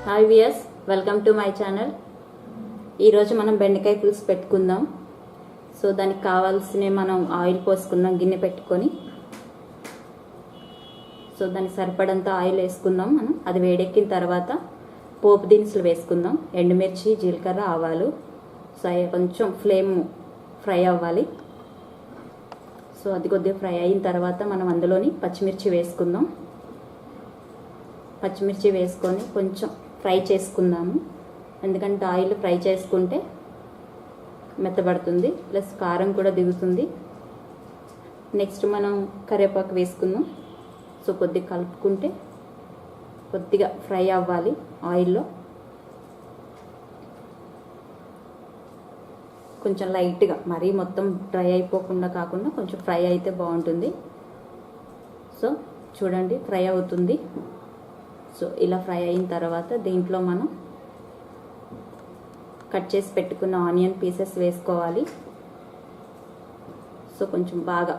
Hi viewers, welcome to my channel. ఈరోజు మనం బెండకాయ పులుసు పెట్టుకుందాం. సో దానికి కావాల్సినవి మనం ఆయిల్ పోసుకుందాం. గిన్నె పెట్టుకొని సో దానికి సరిపడంత ఆయిల్ వేసుకుందాం. మనం అది వేడెక్కిన తర్వాత పోపు దినుసులు వేసుకుందాం. ఎండుమిర్చి, జీలకర్ర, ఆవాలు. సో అవి కొంచెం ఫ్లేమ్ ఫ్రై అవ్వాలి. సో అది కొద్దిగా ఫ్రై అయిన తర్వాత మనం అందులోని పచ్చిమిర్చి వేసుకుందాం. పచ్చిమిర్చి వేసుకొని కొంచెం ఫ్రై చేసుకుందాము. ఎందుకంటే ఆయిల్ ఫ్రై చేసుకుంటే మెత్తబడుతుంది, ప్లస్ కారం కూడా దిగుతుంది. నెక్స్ట్ మనం కరివేపాకు వేసుకుందాం. సో కొద్దిగా కలుపుకుంటే కొద్దిగా ఫ్రై అవ్వాలి ఆయిల్లో. కొంచెం లైట్గా, మరీ మొత్తం డ్రై అయిపోకుండా కాకుండా కొంచెం ఫ్రై అయితే బాగుంటుంది. సో చూడండి, ఫ్రై అవుతుంది. సో ఇలా ఫ్రై అయిన తర్వాత దీంట్లో మనం కట్ చేసి పెట్టుకున్న ఆనియన్ పీసెస్ వేసుకోవాలి. సో కొంచెం బాగా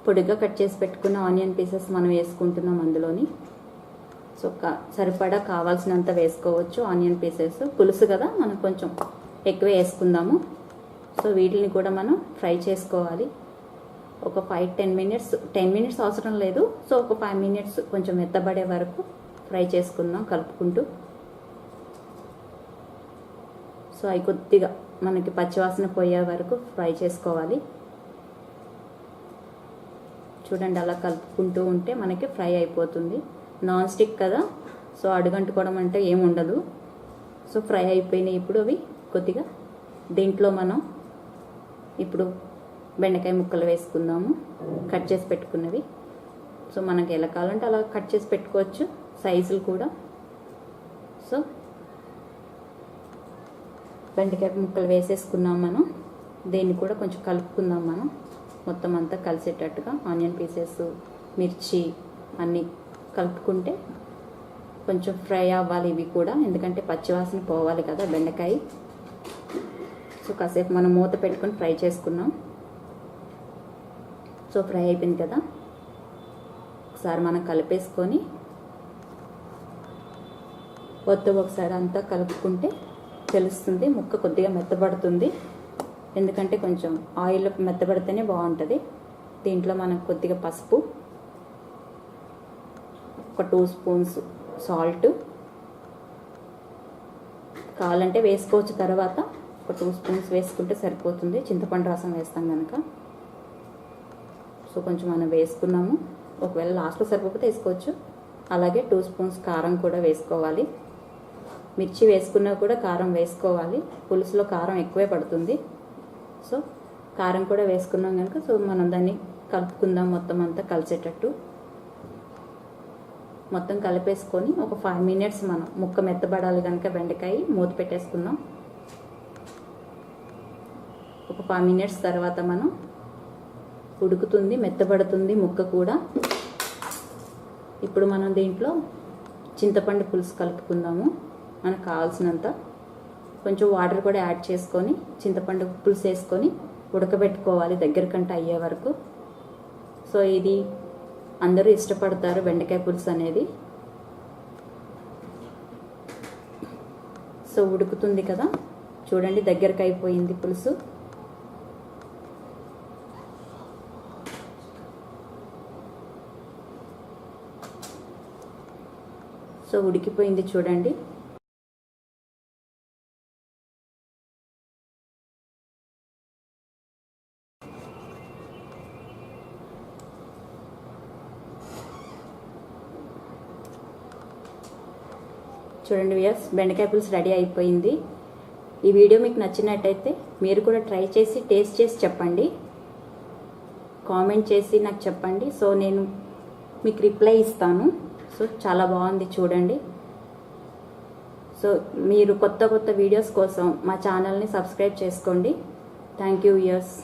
పొడిగా కట్ చేసి పెట్టుకున్న ఆనియన్ పీసెస్ మనం వేసుకుంటున్నాం అందులోని. సో సరిపడా కావాల్సినంత వేసుకోవచ్చు ఆనియన్ పీసెస్. పులుసు కదా, మనం కొంచెం ఎక్కువ వేసుకుందాము. సో వీటిని కూడా మనం ఫ్రై చేసుకోవాలి. ఒక 5-10 మినిట్స్, 10 మినిట్స్ అవసరం లేదు. సో ఒక 5 మినిట్స్ కొంచెం మెత్తబడే వరకు ఫ్రై చేసుకుందాం కలుపుకుంటూ. సో అవి కొద్దిగా మనకి పచ్చివాసన పోయే వరకు ఫ్రై చేసుకోవాలి. చూడండి, అలా కలుపుకుంటూ ఉంటే మనకి ఫ్రై అయిపోతుంది. నాన్ స్టిక్ కదా, సో అడుగంటుకోవడం అంటే ఏముండదు. సో ఫ్రై అయిపోయినాయి. ఇప్పుడు అవి కొద్దిగా దీంట్లో మనం ఇప్పుడు బెండకాయ ముక్కలు వేసుకుందాము, కట్ చేసి పెట్టుకున్నవి. సో మనకి ఎలా కావాలంటే అలా కట్ చేసి పెట్టుకోవచ్చు, సైజులు కూడా. సో బెండకాయ ముక్కలు వేసేసుకున్నాం మనం. దీన్ని కూడా కొంచెం కలుపుకుందాం మనం, మొత్తం అంతా కలిసేటట్టుగా. ఆనియన్ పీసెస్, మిర్చి అన్నీ కలుపుకుంటే కొంచెం ఫ్రై అవ్వాలి ఇవి కూడా, ఎందుకంటే పచ్చివాసన పోవాలి కదా బెండకాయ. సో కాసేపు మనం మూత పెట్టుకొని ఫ్రై చేసుకున్నాం. సో ఫ్రై అయిపోయింది కదా, ఒకసారి మనం కలిపేసుకొని ఒకసారి అంతా కలుపుకుంటే తెలుస్తుంది. ముక్క కొద్దిగా మెత్తబడుతుంది, ఎందుకంటే కొంచెం ఆయిల్ మెత్తబడితేనే బాగుంటుంది. దీంట్లో మనకు కొద్దిగా పసుపు, ఒక 2 స్పూన్స్ సాల్ట్, కావాలంటే వేసుకోవచ్చు. తర్వాత ఒక 2 స్పూన్స్ వేసుకుంటే సరిపోతుంది, చింతపండు రసం వేస్తాం కనుక. సో కొంచెం మనం వేసుకున్నాము. ఒకవేళ లాస్ట్లో సరిపోతే వేసుకోవచ్చు. అలాగే 2 స్పూన్స్ కారం కూడా వేసుకోవాలి. మిర్చి వేసుకున్నా కూడా కారం వేసుకోవాలి, పులుసులో కారం ఎక్కువే పడుతుంది. సో కారం కూడా వేసుకున్నాం కనుక సో మనం దాన్ని కలుపుకుందాం మొత్తం అంతా కలిసేటట్టు. మొత్తం కలిపేసుకొని ఒక 5 మినిట్స్ మనం ముక్క మెత్తబడాలి కనుక బెండకాయ మూత పెట్టేసుకుందాం. ఒక 5 మినిట్స్ తర్వాత మనం ఉడుకుతుంది, మెత్తబడుతుంది ముక్క కూడా. ఇప్పుడు మనం దీంట్లో చింతపండు పులుసు కలుపుకుందాము. మనకు కావాల్సినంత కొంచెం వాటర్ కూడా యాడ్ చేసుకొని చింతపండు పులుసు వేసుకొని ఉడకబెట్టుకోవాలి దగ్గరకంట అయ్యే వరకు. సో ఇది అందరూ ఇష్టపడతారు బెండకాయ పులుసు అనేది. సో ఉడుకుతుంది కదా, చూడండి దగ్గరకు అయిపోయింది పులుసు. సో ఉడికిపోయింది చూడండి. చూడండి వ్యూయర్స్, బెండకాయ పులుసు రెడీ అయిపోయింది. ఈ వీడియో మీకు నచ్చినట్టయితే మీరు కూడా ట్రై చేసి టేస్ట్ చేసి చెప్పండి, కామెంట్ చేసి నాకు చెప్పండి. సో నేను మీకు రిప్లై ఇస్తాను. సో చాలా బాగుంది చూడండి. సో మీరు కొత్త వీడియోస్ కోసం మా ఛానల్ని సబ్స్క్రైబ్ చేసుకోండి. Thank you viewers.